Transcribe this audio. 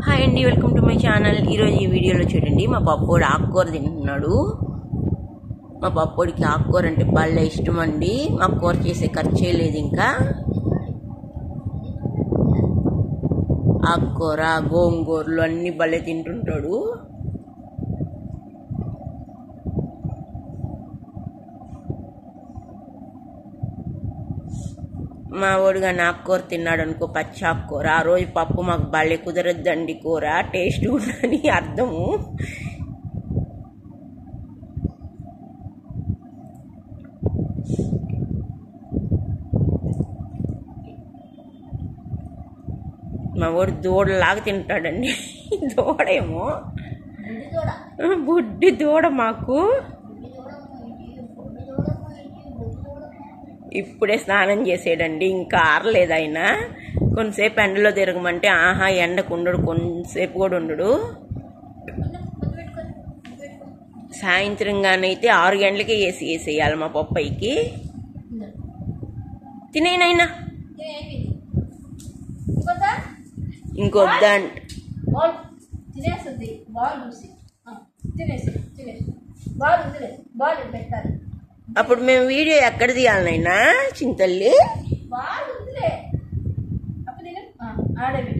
Hi అండి, welcome to my channel. ఈరోజు ఈ వీడియోలో చూడండి, మా పప్పోడు ఆకుకూర తింటున్నాడు. మా పప్పోడికి ఆకుకూర అంటే బాగా ఇష్టం అండి. మా కూర చేసే ఖర్చే లేదు. ఇంకా ఆకుకూర, గోంగూరలు అన్నీ భలే తింటుంటాడు. మా వాడుగా ఆకుకూర తిన్నాడు అనుకో, పచ్చి ఆకుకూర. ఆ రోజు పప్పు మాకు భలే కుదరద్దండి, కూర టేస్ట్ ఉండని అర్థము. మా వాడు దూడలాగా తింటాడండి. దూడేమో బుడ్డి దూడ మాకు. ఇప్పుడే స్నానం చేసాడండి, ఇంకా ఆరలేదు ఆయన. కొంతసేపు ఎండలో తిరగమంటే ఆహా ఎండకు ఉండడు, కొంతసేపు కూడా ఉండడు. సాయంత్రంగానైతే 6 గంటలకే వేసేయాలి మా పప్పయ్యకి. తినేనైనా ఇంకొద్దా అప్పుడు మేము వీడియో ఎక్కడ తీయాలనైనా చింతల్లి. ఆడవి